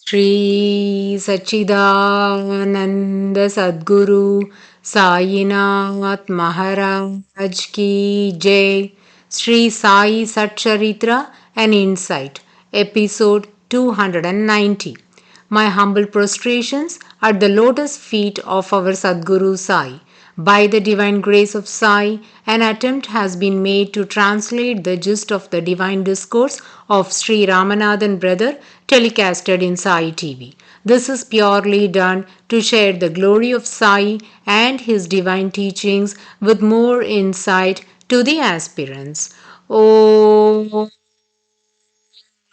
Sri Sachidananda Sadguru Sainath Maharaj Ki Jai. Sri Sai Satcharitra, an Insight, Episode 290. My humble prostrations at the lotus feet of our Sadguru Sai. By the divine grace of Sai, an attempt has been made to translate the gist of the divine discourse of Sri Ramanathan brother telecasted in Sai TV. This is purely done to share the glory of Sai and his divine teachings with more insight to the aspirants. Om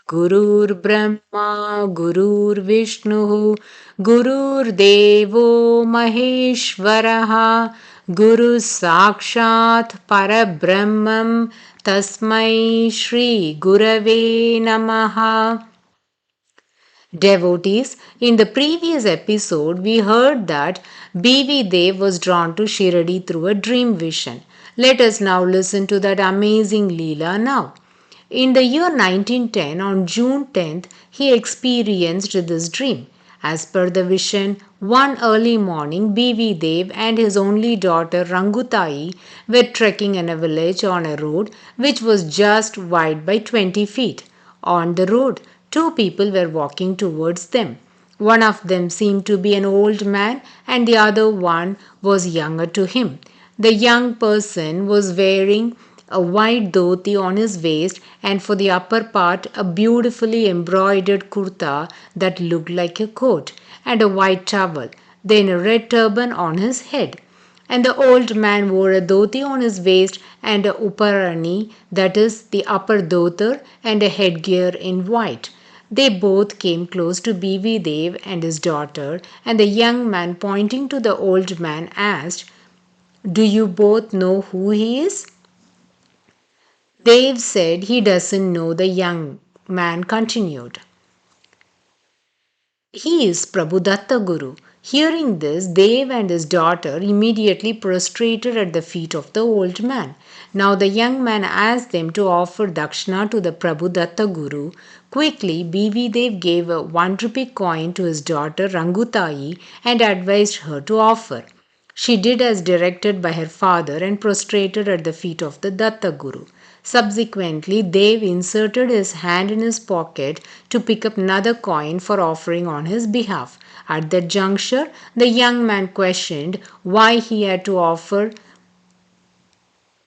Gurur Brahma, Gurur Vishnu, Gurur Devo Maheshwaraha, Guru Sakshat Parabrahmam, Tasmai Shri Gurave Namaha. Devotees, in the previous episode, we heard that B.V. Dev was drawn to Shiradi through a dream vision. Let us now listen to that amazing Leela now. In the year 1910, on June 10th, he experienced this dream. As per the vision, one early morning, B.V. Dev and his only daughter Rangutai were trekking in a village on a road which was just wide by 20 feet. On the road, two people were walking towards them. One of them seemed to be an old man, and the other one was younger to him. The young person was wearing a white dhoti on his waist, and for the upper part, a beautifully embroidered kurta that looked like a coat, and a white towel, then a red turban on his head. And the old man wore a dhoti on his waist and a uparani, that is, the upper dhotar, and a headgear in white. They both came close to B.V. Dev and his daughter, and the young man, pointing to the old man, asked, "Do you both know who he is?" Dev said he doesn't know. The young man continued, "He is Prabhudatta Guru." Hearing this, Dev and his daughter immediately prostrated at the feet of the old man. Now the young man asked them to offer dakshina to the Prabhudatta Guru. Quickly, B.V. Dev gave a 1 rupee coin to his daughter Rangutai and advised her to offer. She did as directed by her father and prostrated at the feet of the Datta Guru. Subsequently, Dev inserted his hand in his pocket to pick up another coin for offering on his behalf. At that juncture, the young man questioned why he had to offer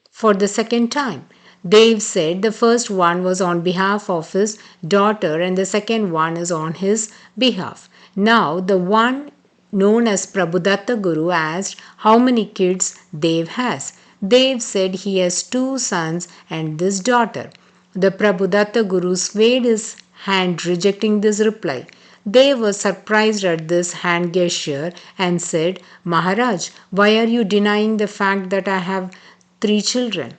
for the second time. Dev said the first one was on behalf of his daughter and the second one is on his behalf. Now, the one known as Prabhudatta Guru asked how many kids Dev has. Dev said he has two sons and this daughter. The Prabhudatta Guru swayed his hand, rejecting this reply. Dev was surprised at this hand gesture and said, "Maharaj, why are you denying the fact that I have three children?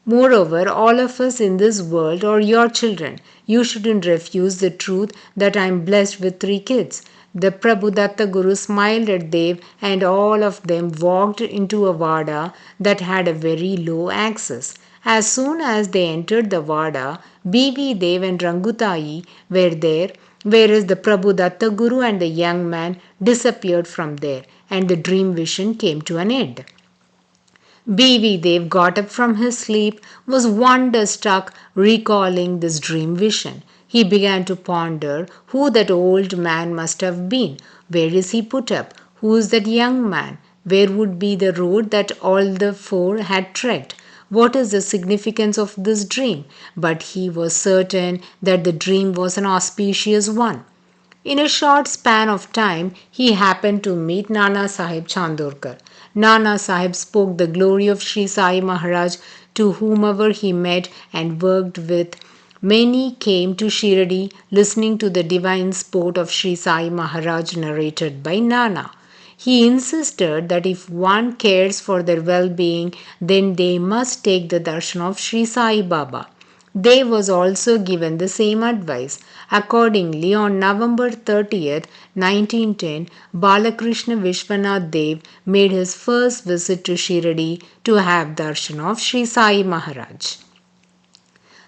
Moreover, all of us in this world are your children. You shouldn't refuse the truth that I am blessed with three kids." The Prabhudatta Guru smiled at Dev and all of them walked into a vada that had a very low access. As soon as they entered the vada, B.V. Dev and Rangutai were there, whereas the Prabhudatta Guru and the young man disappeared from there, and the dream vision came to an end. B.V. Dev got up from his sleep, was wonder-struck, recalling this dream vision. He began to ponder who that old man must have been. Where is he put up? Who is that young man? Where would be the road that all the four had trekked? What is the significance of this dream? But he was certain that the dream was an auspicious one. In a short span of time, he happened to meet Nana Sahib Chandorkar. Nana Sahib spoke the glory of Sri Sai Maharaj to whomever he met and worked with. Many came to Shiradi listening to the divine sport of Sri Sai Maharaj narrated by Nana. He insisted that if one cares for their well-being, then they must take the darshan of Sri Sai Baba. Dev was also given the same advice. Accordingly, on November 30th, 1910, Balakrishna Vishwanath Dev made his first visit to Shiradi to have darshan of Sri Sai Maharaj.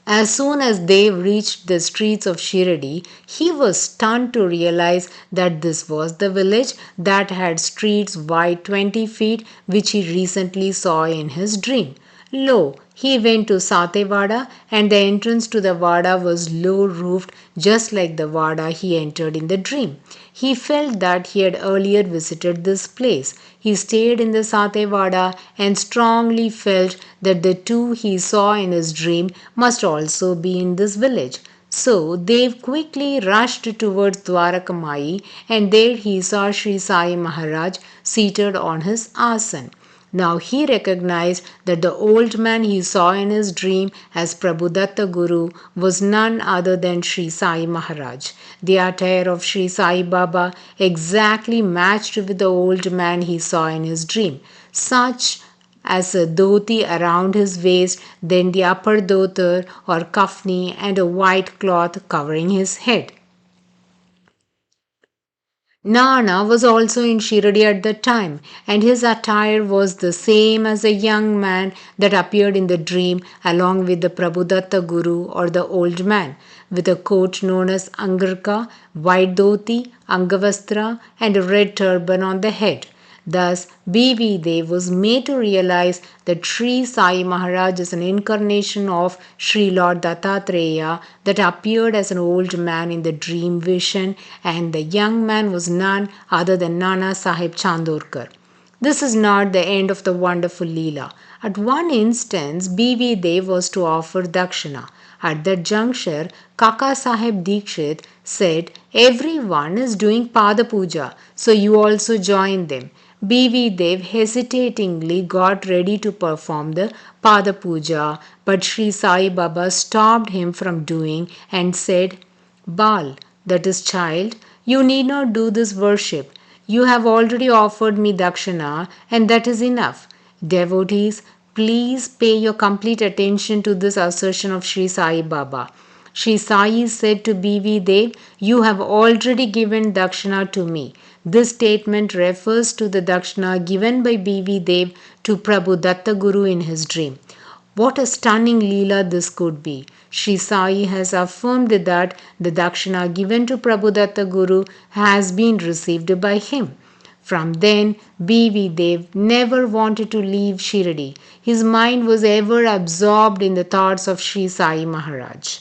As soon as they reached the streets of Shirdi, he was stunned to realize that this was the village that had streets wide 20 feet, which he recently saw in his dream. Lo, he went to Satewada, and the entrance to the Vada was low roofed, just like the Vada he entered in the dream. He felt that he had earlier visited this place. He stayed in the Satewada and strongly felt that the two he saw in his dream must also be in this village. So Dev quickly rushed towards Dwarakamai, and there he saw Sri Sai Maharaj seated on his asan. Now he recognized that the old man he saw in his dream as Prabhudatta Guru was none other than Sri Sai Maharaj. The attire of Sri Sai Baba exactly matched with the old man he saw in his dream, such as a dhoti around his waist, then the upper dhotar or kafni, and a white cloth covering his head. Nana was also in Shirdi at the time, and his attire was the same as a young man that appeared in the dream along with the Prabhudatta Guru or the old man, with a coat known as Angarka, white dhoti, Angavastra, and a red turban on the head. Thus, B.V. Dev was made to realize that Sri Sai Maharaj is an incarnation of Sri Lord Dattatreya that appeared as an old man in the dream vision, and the young man was none other than Nana Sahib Chandorkar. This is not the end of the wonderful Leela. At one instance, B.V. Dev was to offer Dakshina. At that juncture, Kaka Sahib Dikshit said, "Everyone is doing Pada Puja, so you also join them." B.V. Dev hesitatingly got ready to perform the Pada Puja, but Sri Sai Baba stopped him from doing and said, "Bal, that is child, you need not do this worship. You have already offered me Dakshina, and that is enough. Devotees, please pay your complete attention to this assertion of Sri Sai Baba." Sri Sai said to B.V. Dev, "You have already given Dakshina to me." This statement refers to the Dakshina given by B.V. Dev to Prabhu Datta Guru in his dream. What a stunning Leela this could be. Sri Sai has affirmed that the Dakshina given to Prabhu Datta Guru has been received by him. From then, B.V. Dev never wanted to leave Shirdi. His mind was ever absorbed in the thoughts of Sri Sai Maharaj.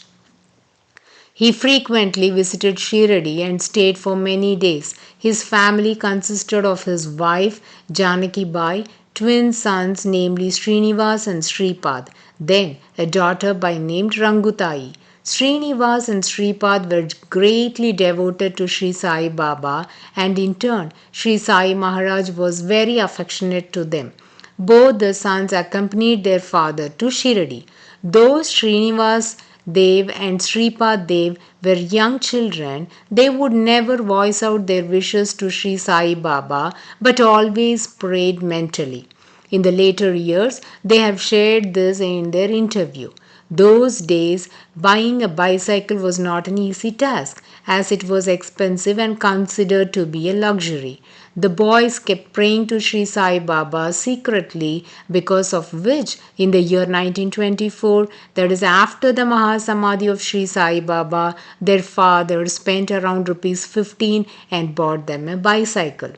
He frequently visited Shirdi and stayed for many days. His family consisted of his wife Janaki Bai, twin sons namely Srinivas and Sripad, then a daughter by named Rangutai. Srinivas and Sripad were greatly devoted to Sri Sai Baba, and in turn Sri Sai Maharaj was very affectionate to them. Both the sons accompanied their father to Shirdi. Though Srinivas Dev and Sripad Dev were young children, they would never voice out their wishes to Sri Sai Baba but always prayed mentally. In the later years, they have shared this in their interview. Those days, buying a bicycle was not an easy task, as it was expensive and considered to be a luxury. The boys kept praying to Sri Sai Baba secretly, because of which, in the year 1924, that is after the Mahasamadhi of Sri Sai Baba, their father spent around Rs 15 and bought them a bicycle.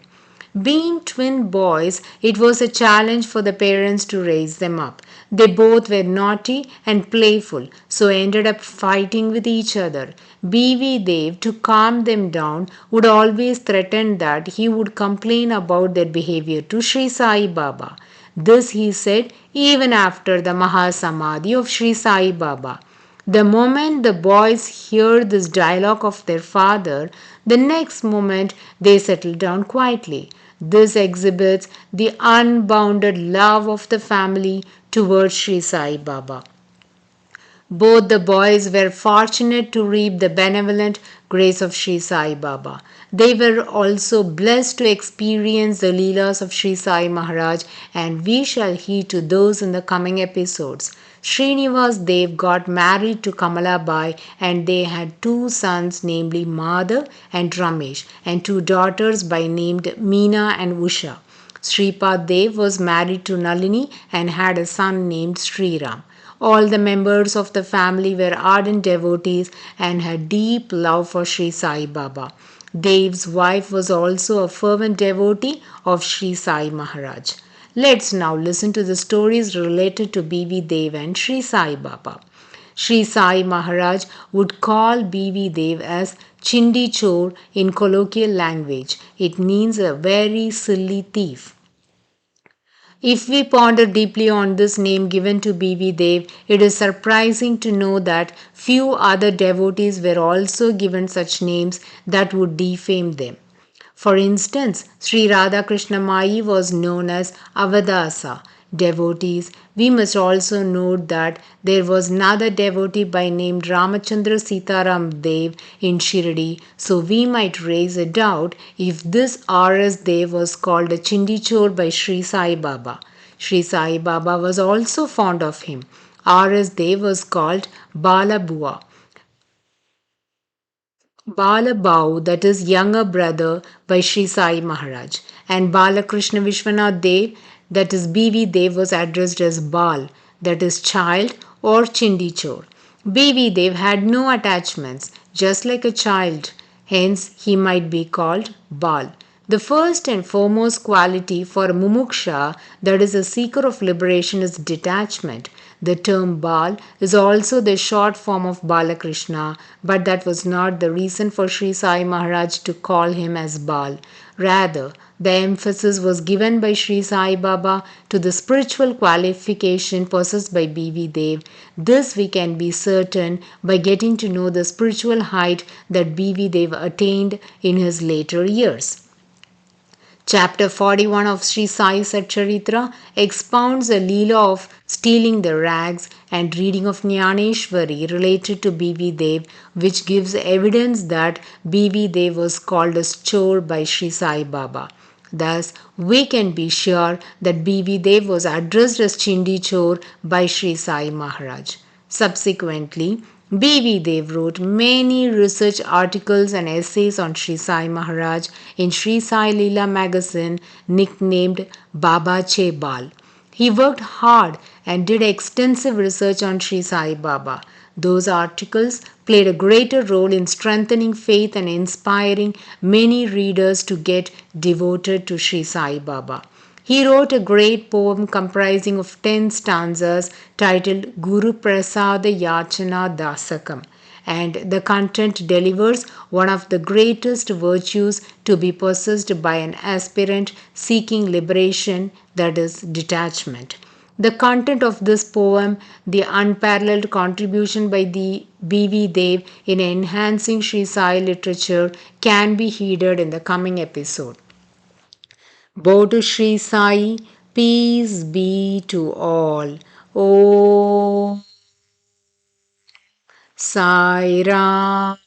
Being twin boys, it was a challenge for the parents to raise them up. They both were naughty and playful, so ended up fighting with each other. B.V. Dev, to calm them down, would always threaten that he would complain about their behavior to Sri Sai Baba. This he said even after the Mahasamadhi of Sri Sai Baba. The moment the boys heard this dialogue of their father, the next moment they settled down quietly. This exhibits the unbounded love of the family towards Sri Sai Baba. Both the boys were fortunate to reap the benevolent grace of Sri Sai Baba. They were also blessed to experience the Leelas of Sri Sai Maharaj, and we shall heed to those in the coming episodes. Srinivas Dev got married to Kamalabai, and they had two sons, namely Madhav and Ramesh, and two daughters by named Meena and Usha. Sripad Dev was married to Nalini and had a son named Sri Ram. All the members of the family were ardent devotees and had deep love for Sri Sai Baba. Dev's wife was also a fervent devotee of Sri Sai Maharaj. Let's now listen to the stories related to B.V. Dev and Sri Sai Baba. Sri Sai Maharaj would call B.V. Dev as Chindi Chor in colloquial language. It means a very silly thief. If we ponder deeply on this name given to B.V. Dev, it is surprising to know that few other devotees were also given such names that would defame them. For instance, Sri Radhakrishna Mai was known as Avadasa. Devotees, we must also note that there was another devotee by name Ramachandra Sitaram Dev in Shirdi, so we might raise a doubt if this R.S. Dev was called a Chindichor by Sri Sai Baba. Sri Sai Baba was also fond of him. R.S. Dev was called Balabua. Balabhau, that is younger brother by Sri Sai Maharaj, and Balakrishna Vishwanath Dev, that is B.V. Dev, was addressed as Bal, that is child or Chindichor. B.V. Dev had no attachments, just like a child, hence he might be called Bal. The first and foremost quality for a mumuksha, that is a seeker of liberation, is detachment. The term Bal is also the short form of Balakrishna, but that was not the reason for Sri Sai Maharaj to call him as Bal. Rather, the emphasis was given by Sri Sai Baba to the spiritual qualification possessed by B.V. Dev. This we can be certain by getting to know the spiritual height that B.V. Dev attained in his later years. Chapter 41 of Sri Sai SATCHARITRA expounds the Leela of stealing the rags and reading of Jnaneshwari related to B.V. Dev, which gives evidence that B.V. Dev was called as Chor by Sri Sai Baba. Thus, we can be sure that B.V. Dev was addressed as Chindi Chor by Sri Sai Maharaj. Subsequently, B.V. Dev wrote many research articles and essays on Sri Sai Maharaj in Sri Sai Leela magazine nicknamed Baba Che Bal. He worked hard and did extensive research on Sri Sai Baba. Those articles played a greater role in strengthening faith and inspiring many readers to get devoted to Sri Sai Baba. He wrote a great poem comprising of 10 stanzas titled Guru Prasada Yachana Dasakam, and the content delivers one of the greatest virtues to be possessed by an aspirant seeking liberation, that is, detachment. The content of this poem, the unparalleled contribution by the B.V. Dev in enhancing Sri Sai literature, can be heeded in the coming episode. Bodhu Sri Sai, peace be to all. Om Sai Ram.